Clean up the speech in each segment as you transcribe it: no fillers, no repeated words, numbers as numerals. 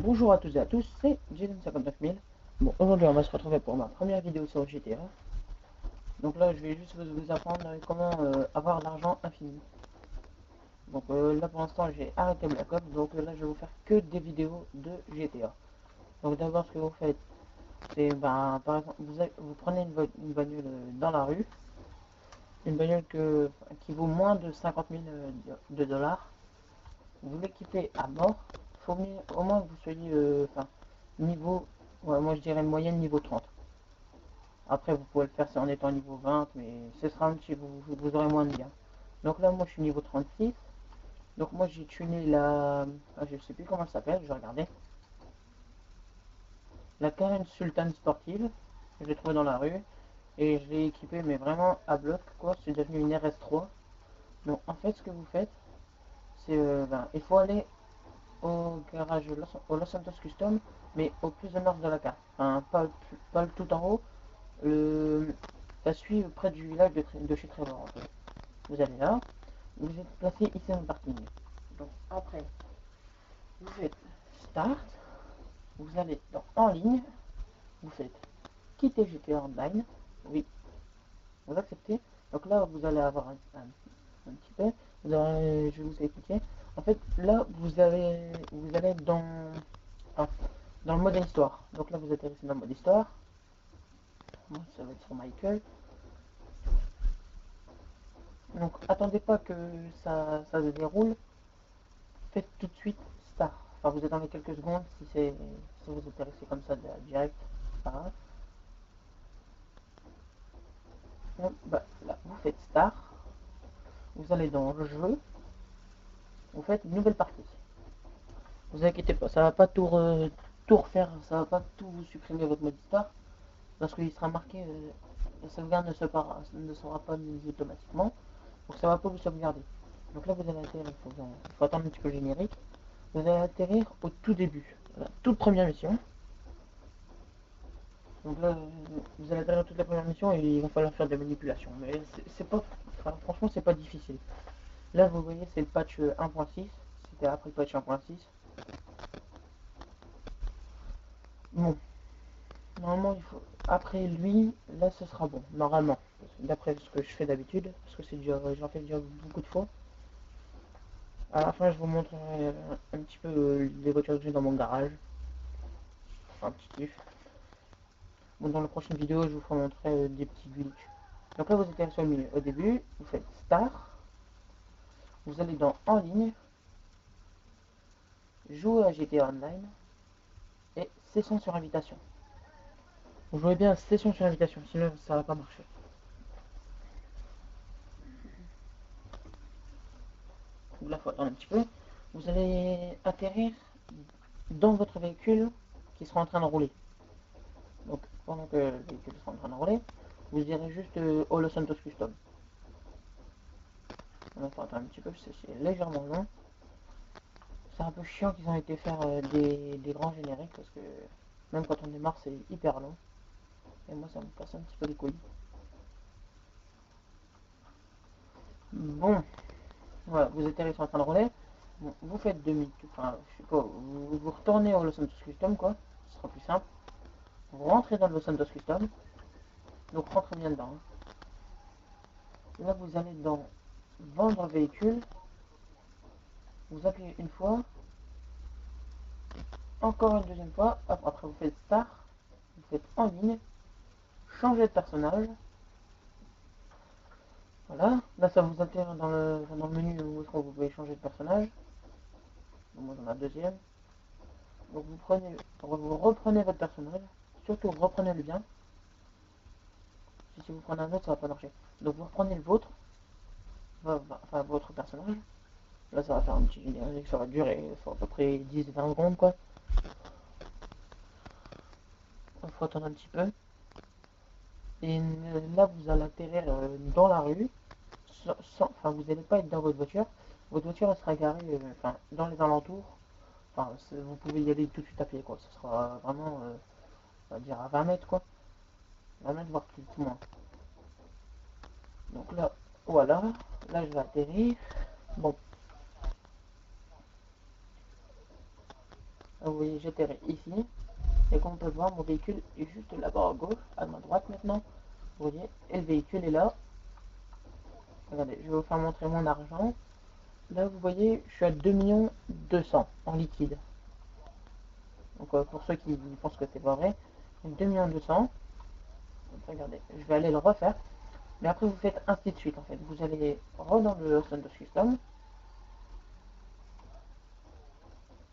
Bonjour à toutes et à tous, c'est Jason59000. Bon, aujourd'hui on va se retrouver pour ma première vidéo sur GTA. Donc là je vais juste vous apprendre comment avoir l'argent infini. Donc là pour l'instant j'ai arrêté Black Ops, donc là je vais vous faire que des vidéos de GTA. Donc d'abord ce que vous faites, c'est par exemple vous prenez une bagnole dans la rue, une bagnole qui vaut moins de 50 000 de dollars. Vous l'équipez à mort, faut au moins que vous soyez niveau, ouais, moi je dirais moyenne niveau 30. Après vous pouvez le faire en étant niveau 20, mais ce sera un petit, vous aurez moins de gains. Donc là moi je suis niveau 36, donc moi j'ai tuné je sais plus comment elle s'appelle, je vais regarder. La Karen Sultan sportive, je l'ai trouvée dans la rue, et je l'ai équipée mais vraiment à bloc quoi, c'est devenu une RS3. Donc en fait ce que vous faites, c'est il faut aller au garage au Los Santos Custom, mais au plus au nord de la carte. Enfin, pas le tout en haut. Ça suit près du village de chez Trevor. En fait. Vous allez là, vous êtes placé ici dans le parking. Donc après, vous faites Start, vous allez dans En ligne, vous faites Quitter GTA Online, oui, vous acceptez. Donc là, vous allez avoir un petit peu, je vais vous expliquer. En fait, là, vous allez enfin, dans le mode histoire. Donc là, vous atterrissez dans le mode histoire. Bon, ça va être sur Michael. Donc, attendez pas que ça se déroule. Faites tout de suite Start. Enfin, vous attendez quelques secondes si vous atterrissez comme ça direct. Pas grave. Donc, là, vous faites Start. Vous allez dans le jeu. Vous faites une nouvelle partie. Vous inquiétez pas, ça va pas tout refaire, ça va pas tout vous supprimer votre mode histoire, parce qu'il sera marqué, la sauvegarde ne sera pas mise automatiquement, donc ça va pas vous sauvegarder. Donc là vous allez atterrir, il faut attendre un petit peu le générique, vous allez atterrir au tout début, la toute première mission. Donc là vous allez atterrir toute la première mission et il va falloir faire des manipulations, mais c'est pas, enfin, franchement c'est pas difficile. Là vous voyez c'est le patch 1.6, c'était après le patch 1.6. Bon, normalement, il faut. Après lui, là, ce sera bon, normalement. D'après ce que je fais d'habitude, parce que j'en fais déjà beaucoup de fois. À la fin, je vous montre un petit peu les voitures que j'ai dans mon garage. Un petit kiff. Bon, dans la prochaine vidéo, je vous ferai montrer des petits glitches. Donc là, vous êtes sur le milieu. Au début, vous faites Start. Vous allez dans En ligne. Jouer à GTA Online. Et Session sur invitation. Vous jouez bien Session sur invitation, sinon ça va pas marcher. Donc là, il faut attendre un petit peu. Vous allez atterrir dans votre véhicule qui sera en train de rouler. Donc pendant que le véhicule sera en train de rouler, vous irez juste au Los Santos Custom. On va attendre un petit peu parce que c'est légèrement long. C'est un peu chiant qu'ils ont été faire des grands génériques parce que même quand on démarre c'est hyper long. Et moi ça me casse un petit peu les couilles. Bon, voilà, vous atterrissez en train de rouler. Bon, vous faites demi, enfin je sais pas, vous retournez au Los Santos Custom quoi, ce sera plus simple. Vous rentrez dans le Los Santos Custom, donc rentrez bien dedans. Hein. Là vous allez dans Vendre véhicule, vous appuyez une fois, encore une deuxième fois, hop, après vous faites Start, vous faites En ligne, changer de personnage, voilà, là ça vous atterrit dans le menu où vous pouvez changer de personnage, donc moi j'en ai un deuxième, donc vous reprenez votre personnage, surtout reprenez le bien, si vous prenez un autre ça va pas marcher, donc vous reprenez le vôtre, enfin votre personnage, là ça va faire un petit générique, ça va durer à peu près 10-20 secondes quoi, il faut attendre un petit peu. Et là, vous allez atterrir dans la rue, enfin, vous n'allez pas être dans votre voiture elle sera garée dans les alentours, enfin, vous pouvez y aller tout de suite à pied, quoi, ce sera vraiment, on va dire à 20 mètres, quoi, 20 mètres, voire tout moins. Donc là, voilà, là je vais atterrir, bon, vous voyez, j'atterris ici. Et comme on peut le voir, mon véhicule est juste là-bas à gauche, à ma droite maintenant. Vous voyez, et le véhicule est là. Regardez, je vais vous faire montrer mon argent. Là, vous voyez, je suis à 2 200 000 en liquide. Donc, pour ceux qui pensent que c'est pas vrai, 2 200 000. Donc, regardez, je vais aller le refaire. Mais après, vous faites ainsi de suite en fait. Vous allez dans le Los Santos Custom.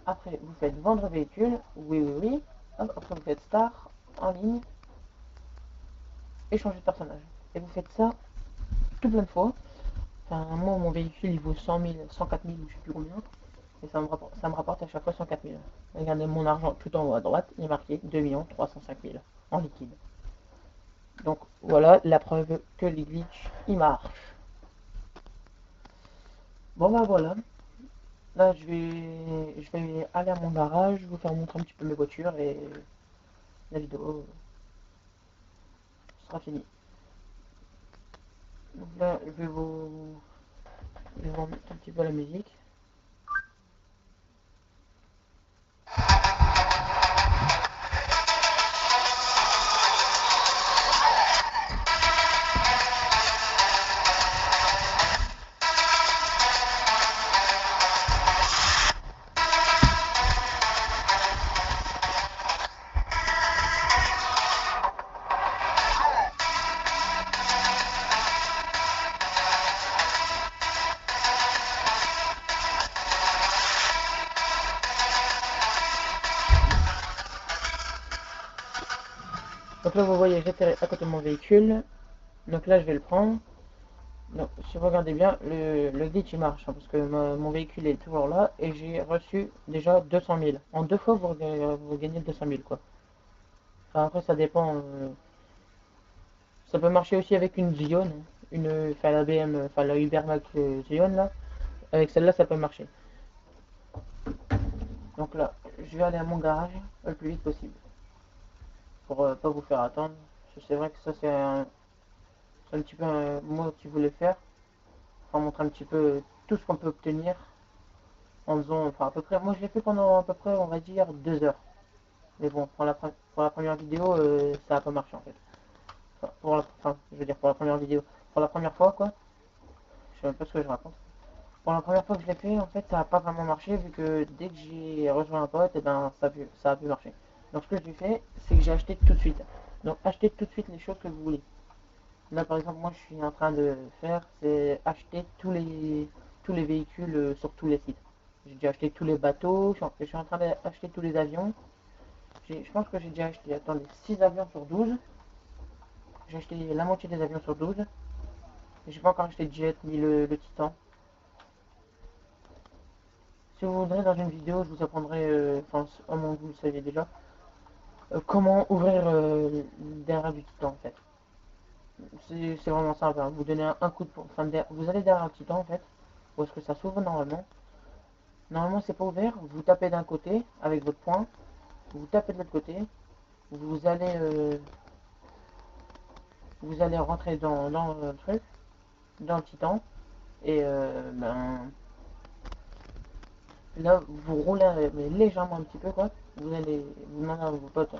Après, vous faites vendre véhicule. Oui, oui, oui. Hop, après, vous faites star en ligne. Et changer de personnage. Et vous faites ça tout plein de fois. Enfin, moi, mon véhicule, il vaut 100 000, 104 000, je sais plus combien. Et ça me rapporte à chaque fois 104 000. Regardez mon argent tout en haut à droite, il est marqué 2 305 000 en liquide. Donc voilà la preuve que les glitches, ils marchent. Bon bah voilà. Là je vais aller à mon garage, vous faire montrer un petit peu mes voitures et la vidéo sera finie. Donc là je vais vous mettre un petit peu la musique. Donc là vous voyez j'étais à côté de mon véhicule. Donc là je vais le prendre. Donc si vous regardez bien, le glitch il marche hein, parce que mon véhicule est toujours là et j'ai reçu déjà 200 000. En 2 fois vous gagnez 200 000 quoi. Enfin après ça dépend. Ça peut marcher aussi avec une Zion, enfin la BM, enfin la Ubermax Zion là. Avec celle-là ça peut marcher. Donc là, je vais aller à mon garage le plus vite possible. Pour pas vous faire attendre. C'est vrai que ça c'est un petit peu moi qui voulais faire. Enfin montrer un petit peu tout ce qu'on peut obtenir en faisant, enfin à peu près, moi je l'ai fait pendant à peu près on va dire 2 heures. Mais bon, pour la première vidéo, ça a pas marché en fait. Enfin, je veux dire pour la première vidéo. Pour la première fois quoi, je sais même pas ce que je raconte. Pour la première fois que je l'ai fait, en fait, ça n'a pas vraiment marché vu que dès que j'ai rejoint un pote, et ben, ça a pu marcher. Donc ce que j'ai fait, c'est que j'ai acheté tout de suite. Donc achetez tout de suite les choses que vous voulez. Là par exemple, moi je suis en train de faire, c'est acheter tous les véhicules sur tous les sites. J'ai déjà acheté tous les bateaux, je suis en train d'acheter tous les avions. Je pense que j'ai déjà acheté, attendez, 6 avions sur 12. J'ai acheté la moitié des avions sur 12. J'ai pas encore acheté de jet ni le Titan. Si vous voudrez, dans une vidéo, je vous apprendrai, enfin, au moins vous le savez déjà, comment ouvrir derrière du titan en fait. C'est vraiment simple, hein. Vous donnez un coup de poing, enfin, vous allez derrière un titan en fait, où est-ce que ça s'ouvre normalement. Normalement, c'est pas ouvert, vous tapez d'un côté avec votre poing, vous tapez de l'autre côté, vous allez, euh, vous allez rentrer dans le truc, dans le titan, et ben, là, vous roulez mais légèrement un petit peu quoi. Vous allez vous demander à vos potes,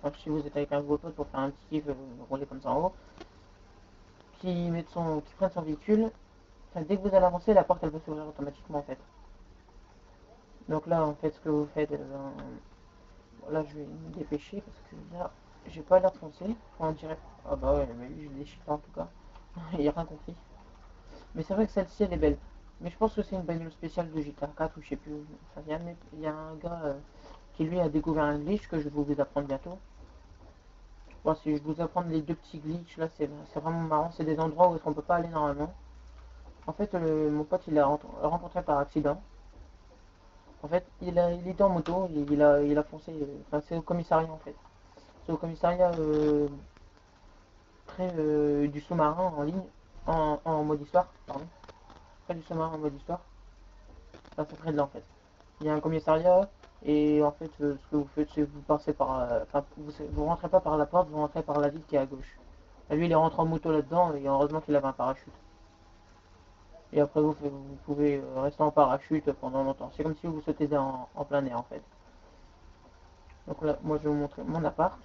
enfin, si vous êtes avec un de vos potes pour faire un petit kiff, rouler comme ça en haut, qui prenne son véhicule. Enfin, dès que vous allez avancer, la porte elle va s'ouvrir automatiquement en fait. Donc là, en fait, ce que vous faites, là, je vais me dépêcher parce que là, j'ai pas l'air foncé. Enfin, on dirait. Ah bah ouais, mais lui, je l'ai chiffré en tout cas. Il a rien compris. Mais c'est vrai que celle-ci, elle est belle. Mais je pense que c'est une bagnole spéciale de GTA 4 ou je sais plus. Enfin, il y a un gars qui lui a découvert un glitch que je vais vous apprendre bientôt. Bon, si je vous apprends les deux petits glitches là, c'est vraiment marrant. C'est des endroits où est-ce qu'on peut pas aller normalement. En fait, mon pote il l'a rencontré par accident. En fait, il était en moto, il a foncé. Enfin, c'est au commissariat en fait. C'est au commissariat près du sous-marin en ligne, en mode histoire, pardon. Près du sous-marin en mode histoire. Enfin, c'est près de là en fait. Il y a un commissariat et en fait, ce que vous faites, c'est que vous passez par. Enfin, vous rentrez pas par la porte, vous rentrez par la ville qui est à gauche. Et lui, il est rentré en moto là-dedans et heureusement qu'il avait un parachute. Et après, vous pouvez rester en parachute pendant longtemps. C'est comme si vous sautez en plein air en fait. Donc là, moi je vais vous montrer mon appart.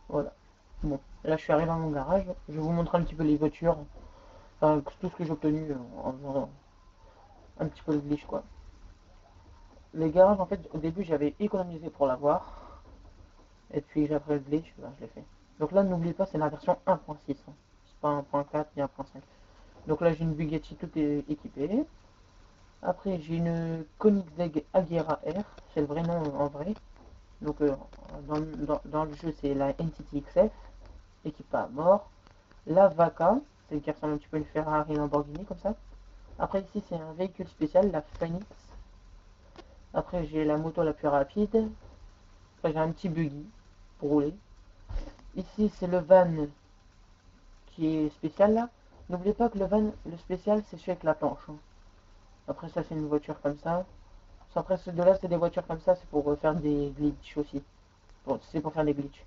Voilà. Bon, là je suis arrivé dans mon garage. Je vais vous montrer un petit peu les voitures. Enfin, tout ce que j'ai obtenu en faisant un petit peu le glitch quoi. Les garages, en fait, au début j'avais économisé pour l'avoir. Et puis après le glitch, ben, je l'ai fait. Donc là, n'oubliez pas, c'est la version 1.6. Hein. C'est pas 1.4 ni 1.5. Donc là, j'ai une Bugatti toute équipée. Après, j'ai une Koenigsegg Agera R. C'est le vrai nom en vrai. Donc dans le jeu, c'est la NTT XF, équipée à mort. La Vaca, c'est qui ressemble un petit peu à une Ferrari Lamborghini comme ça. Après ici, c'est un véhicule spécial, la Phoenix. Après, j'ai la moto la plus rapide. Après, j'ai un petit buggy pour rouler. Ici, c'est le van qui est spécial là. N'oubliez pas que le van, le spécial, c'est celui avec la planche. Hein. Après, ça, c'est une voiture comme ça. Après, ceux de là, c'est des voitures comme ça, c'est pour faire des glitches aussi. Bon, c'est pour faire des glitches.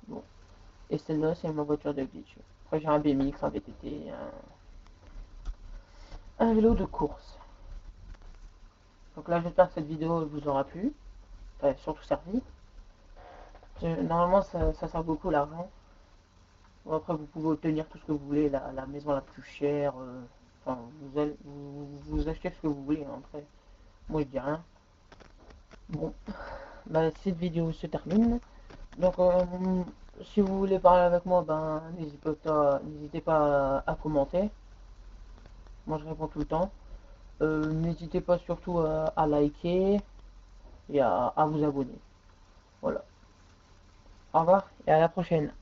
Bon. Et celle-là, c'est ma voiture de glitch. Après, j'ai un BMX, un VTT, un vélo de course. Donc là, j'espère que cette vidéo vous aura plu. Enfin, surtout servi. Normalement, ça sert beaucoup l'argent. Bon, après, vous pouvez obtenir tout ce que vous voulez, la maison la plus chère. Enfin, vous achetez ce que vous voulez. Hein, après, moi, je dis rien. Bon, bah, cette vidéo se termine. Donc, si vous voulez parler avec moi, ben, n'hésitez pas à commenter. Moi, je réponds tout le temps. N'hésitez pas surtout à liker et à vous abonner. Voilà. Au revoir et à la prochaine.